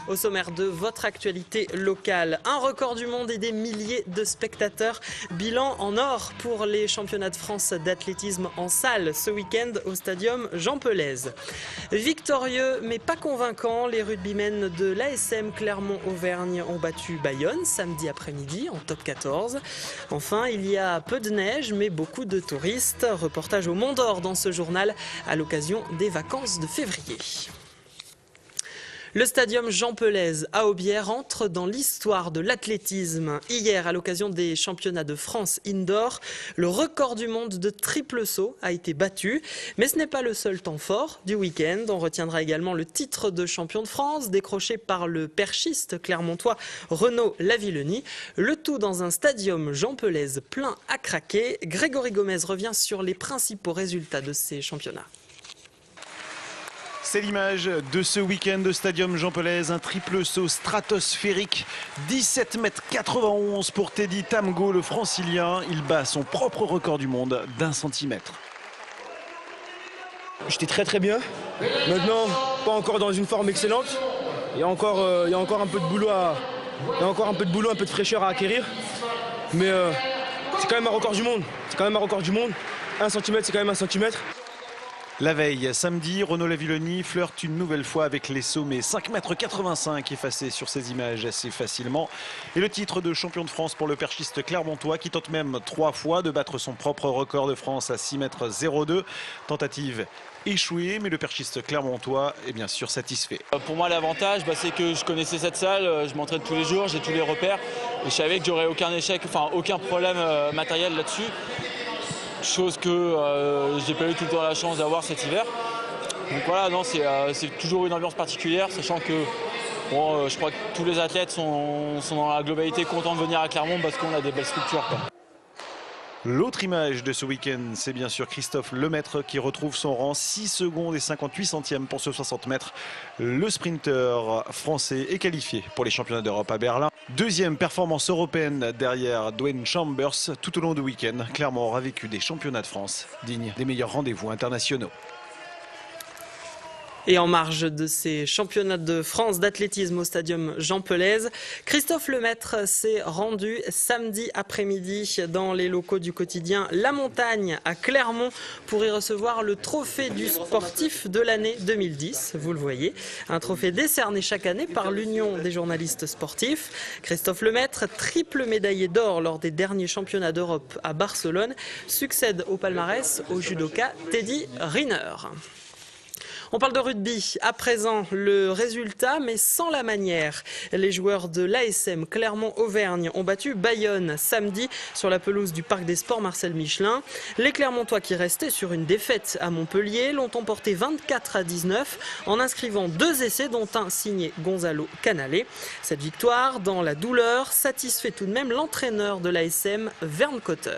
Au sommaire de votre actualité locale, un record du monde et des milliers de spectateurs. Bilan en or pour les championnats de France d'athlétisme en salle ce week-end au stadium Jean Pelez. Victorieux mais pas convaincant, les rugbymen de l'ASM Clermont-Auvergne ont battu Bayonne samedi après-midi en top 14. Enfin, il y a peu de neige mais beaucoup de touristes. Reportage au Mont d'Or dans ce journal à l'occasion des vacances de février. Le stadium Jean Pelez à Aubière entre dans l'histoire de l'athlétisme. Hier, à l'occasion des championnats de France indoor, le record du monde de triple saut a été battu. Mais ce n'est pas le seul temps fort du week-end. On retiendra également le titre de champion de France décroché par le perchiste clermontois Renaud Lavillenie. Le tout dans un stadium Jean Pelez plein à craquer. Grégory Gomez revient sur les principaux résultats de ces championnats. C'est l'image de ce week-end de Stadium Jean Pelez, un triple saut stratosphérique, 17,91 m pour Teddy Tamgo, le francilien. Il bat son propre record du monde d'1 centimètre. J'étais très bien. Maintenant, pas encore dans une forme excellente. Il y a encore un peu de boulot un peu de fraîcheur à acquérir. Mais c'est quand même un record du monde. 1 cm, c'est quand même 1 cm. La veille, samedi, Renaud Lavillenie flirte une nouvelle fois avec les sommets. 5,85 m effacés sur ces images assez facilement. Et le titre de champion de France pour le perchiste clermontois qui tente même 3 fois de battre son propre record de France à 6,02 m. Tentative échouée, mais le perchiste clermontois est bien sûr satisfait. Pour moi, l'avantage, c'est que je connaissais cette salle, je m'entraîne tous les jours, j'ai tous les repères. Et je savais que j'aurais aucun problème matériel là-dessus. Chose que j'ai pas eu tout le temps la chance d'avoir cet hiver. Donc voilà, non, c'est toujours une ambiance particulière, sachant que je crois que tous les athlètes sont dans la globalité contents de venir à Clermont parce qu'on a des belles structures, quoi. L'autre image de ce week-end, c'est bien sûr Christophe Lemaître qui retrouve son rang 6 secondes et 58 centièmes pour ce 60 mètres. Le sprinter français est qualifié pour les championnats d'Europe à Berlin. Deuxième performance européenne derrière Dwayne Chambers. Tout au long du week-end, Clermont aura vécu des championnats de France dignes des meilleurs rendez-vous internationaux. Et en marge de ces championnats de France d'athlétisme au stadium Jean Pelez, Christophe Lemaître s'est rendu samedi après-midi dans les locaux du quotidien La Montagne à Clermont pour y recevoir le trophée du sportif de l'année 2010. Vous le voyez, un trophée décerné chaque année par l'Union des journalistes sportifs. Christophe Lemaître, triple médaillé d'or lors des derniers championnats d'Europe à Barcelone, succède au palmarès au judoka Teddy Riner. On parle de rugby. À présent, le résultat, mais sans la manière. Les joueurs de l'ASM Clermont-Auvergne ont battu Bayonne samedi sur la pelouse du Parc des Sports Marcel Michelin. Les Clermontois qui restaient sur une défaite à Montpellier l'ont emporté 24-19 en inscrivant 2 essais dont un signé Gonzalo Canale. Cette victoire, dans la douleur, satisfait tout de même l'entraîneur de l'ASM, Vern Cotter.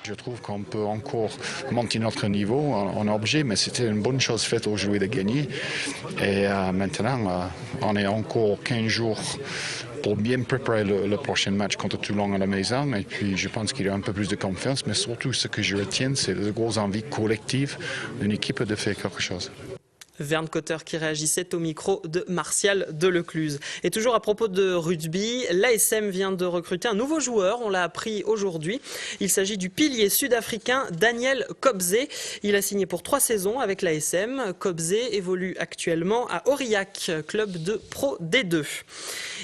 Je trouve qu'on peut encore monter notre niveau en objet, mais c'était une bonne chose faite aujourd'hui de gagner. Et maintenant, on est encore 15 jours pour bien préparer le prochain match contre Toulon à la maison. Et puis, je pense qu'il y a un peu plus de confiance, mais surtout, ce que je retiens, c'est la grosse envie collective d'une équipe de faire quelque chose. Vern Cotter qui réagissait au micro de Martial Delecluse. Et toujours à propos de rugby, l'ASM vient de recruter un nouveau joueur, on l'a appris aujourd'hui. Il s'agit du pilier sud-africain Daniel Kobze. Il a signé pour 3 saisons avec l'ASM. Kobze évolue actuellement à Aurillac, club de Pro D2.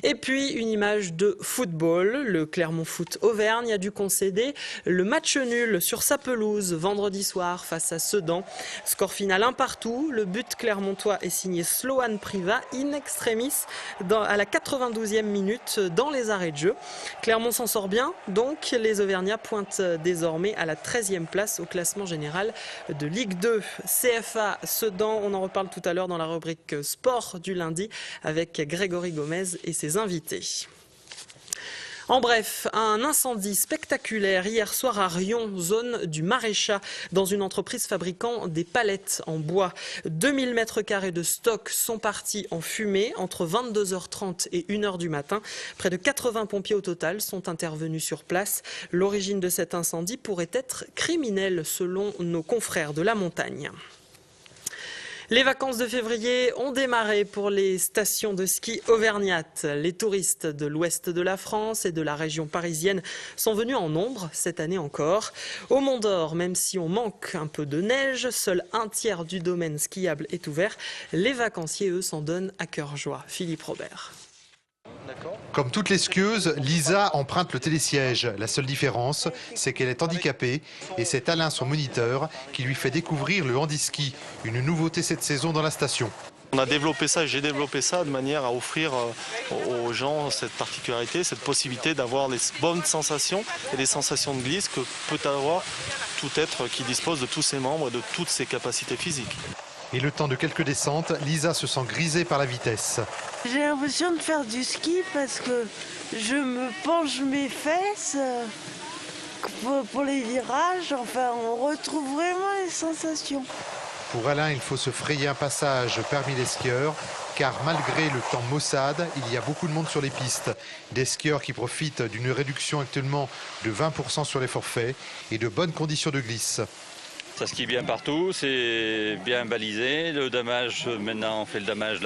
Et puis une image de football. Le Clermont Foot Auvergne a dû concéder le match nul sur sa pelouse vendredi soir face à Sedan. Score final 1-1. Le but clermontois est signé Sloan Priva in extremis à la 92e minute dans les arrêts de jeu. Clermont s'en sort bien, donc les Auvergnats pointent désormais à la 13e place au classement général de Ligue 2. CFA Sedan, on en reparle tout à l'heure dans la rubrique sport du lundi avec Grégory Gomez et ses invités. En bref, un incendie spectaculaire hier soir à Rion, zone du Maraîchat, dans une entreprise fabriquant des palettes en bois. 2000 m² de stock sont partis en fumée entre 22h30 et 1h du matin. Près de 80 pompiers au total sont intervenus sur place. L'origine de cet incendie pourrait être criminelle selon nos confrères de La Montagne. Les vacances de février ont démarré pour les stations de ski auvergnates. Les touristes de l'ouest de la France et de la région parisienne sont venus en nombre cette année encore. Au Mont d'Or, même si on manque un peu de neige, seul un tiers du domaine skiable est ouvert. Les vacanciers, eux, s'en donnent à cœur joie. Philippe Robert. Comme toutes les skieuses, Lisa emprunte le télésiège. La seule différence, c'est qu'elle est handicapée et c'est Alain, son moniteur, qui lui fait découvrir le handiski, une nouveauté cette saison dans la station. On a développé ça, j'ai développé ça de manière à offrir aux gens cette particularité, cette possibilité d'avoir les bonnes sensations et les sensations de glisse que peut avoir tout être qui dispose de tous ses membres et de toutes ses capacités physiques. Et le temps de quelques descentes, Lisa se sent grisée par la vitesse. J'ai l'impression de faire du ski parce que je me penche mes fesses pour les virages. Enfin, on retrouve vraiment les sensations. Pour Alain, il faut se frayer un passage parmi les skieurs, car malgré le temps maussade, il y a beaucoup de monde sur les pistes. Des skieurs qui profitent d'une réduction actuellement de 20% sur les forfaits et de bonnes conditions de glisse. Ça skie bien partout, c'est bien balisé. Le damage, maintenant on fait le damage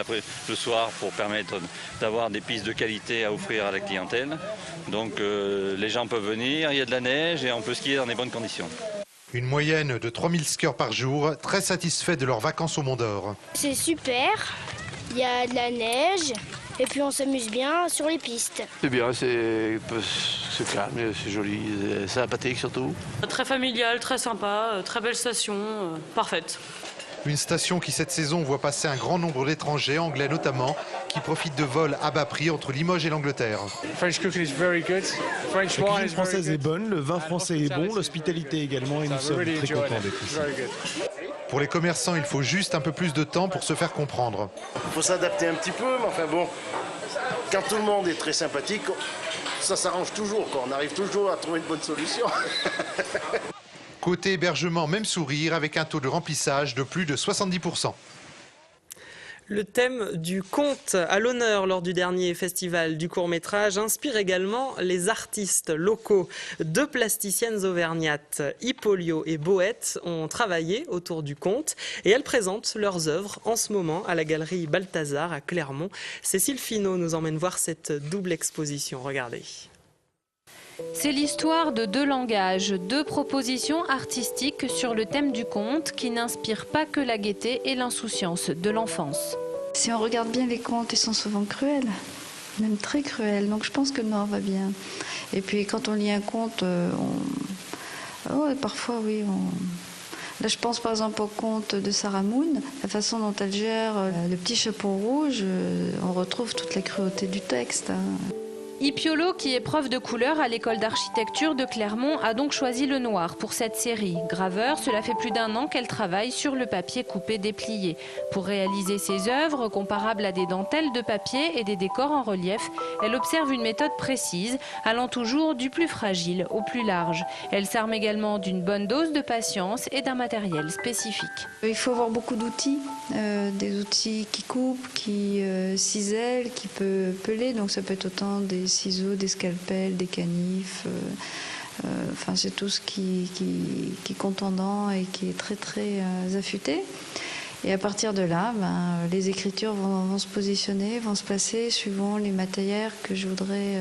le soir pour permettre d'avoir des pistes de qualité à offrir à la clientèle. Donc les gens peuvent venir, il y a de la neige et on peut skier dans des bonnes conditions. Une moyenne de 3000 skieurs par jour, très satisfaits de leurs vacances au Mont d'Or. C'est super, il y a de la neige et puis on s'amuse bien sur les pistes. C'est bien, c'est calme, c'est joli, c'est sympathique surtout. Très familial, très sympa, très belle station, parfaite. Une station qui cette saison voit passer un grand nombre d'étrangers, anglais notamment, qui profitent de vols à bas prix entre Limoges et l'Angleterre. La cuisine française est bonne, le vin français est bon, l'hospitalité également et nous sommes très contents d'être ici. Pour les commerçants, il faut juste un peu plus de temps pour se faire comprendre. Il faut s'adapter un petit peu, mais enfin bon, quand tout le monde est très sympathique, ça s'arrange toujours, quoi. On arrive toujours à trouver une bonne solution. Côté hébergement, même sourire avec un taux de remplissage de plus de 70%. Le thème du conte à l'honneur lors du dernier festival du court-métrage inspire également les artistes locaux. Deux plasticiennes auvergnates, Hippolio et Boët, ont travaillé autour du conte et elles présentent leurs œuvres en ce moment à la galerie Balthazar à Clermont. Cécile Finot nous emmène voir cette double exposition. Regardez. C'est l'histoire de deux langages, deux propositions artistiques sur le thème du conte qui n'inspirent pas que la gaieté et l'insouciance de l'enfance. Si on regarde bien, les contes, ils sont souvent cruels, même très cruels, donc je pense que le Nord va bien. Et puis quand on lit un conte, parfois oui, Là, je pense par exemple au conte de Sarah Moon, la façon dont elle gère le petit chapeau rouge, on retrouve toute la cruauté du texte. Hippolio, qui est prof de couleur à l'école d'architecture de Clermont, a donc choisi le noir pour cette série. Graveur, cela fait plus d'1 an qu'elle travaille sur le papier coupé déplié. Pour réaliser ses œuvres, comparables à des dentelles de papier et des décors en relief, elle observe une méthode précise, allant toujours du plus fragile au plus large. Elle s'arme également d'une bonne dose de patience et d'un matériel spécifique. Il faut avoir beaucoup d'outils, des outils qui coupent, qui cisèlent, qui peuvent peler, donc ça peut être autant des ciseaux, des scalpels, des canifs, enfin c'est tout ce qui est contondant et qui est très très affûté. Et à partir de là, les écritures vont se positionner, vont se placer suivant les matières que je voudrais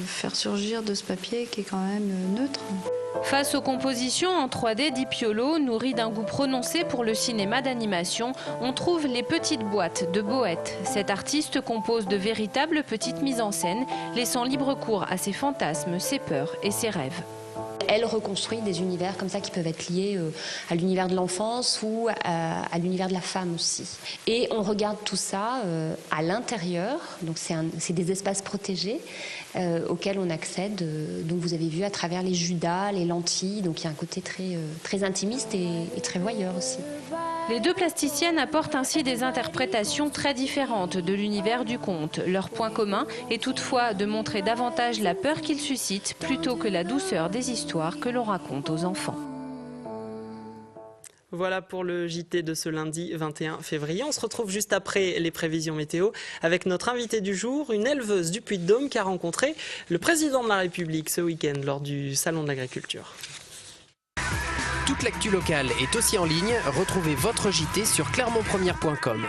faire surgir de ce papier qui est quand même neutre. Face aux compositions en 3D d'Hippolio, nourries d'un goût prononcé pour le cinéma d'animation, on trouve les petites boîtes de Boët. Cet artiste compose de véritables petites mises en scène, laissant libre cours à ses fantasmes, ses peurs et ses rêves. Elle reconstruit des univers comme ça qui peuvent être liés à l'univers de l'enfance ou à l'univers de la femme aussi. Et on regarde tout ça à l'intérieur, donc c'est des espaces protégés auxquels on accède, donc vous avez vu à travers les judas, les lentilles, donc il y a un côté très intimiste et très voyeur aussi. Les deux plasticiennes apportent ainsi des interprétations très différentes de l'univers du conte. Leur point commun est toutefois de montrer davantage la peur qu'ils suscitent plutôt que la douceur des histoires que l'on raconte aux enfants. Voilà pour le JT de ce lundi 21 février. On se retrouve juste après les prévisions météo avec notre invitée du jour, une éleveuse du Puy-de-Dôme qui a rencontré le président de la République ce week-end lors du Salon de l'Agriculture. Toute l'actu locale est aussi en ligne. Retrouvez votre JT sur clermontpremière.com.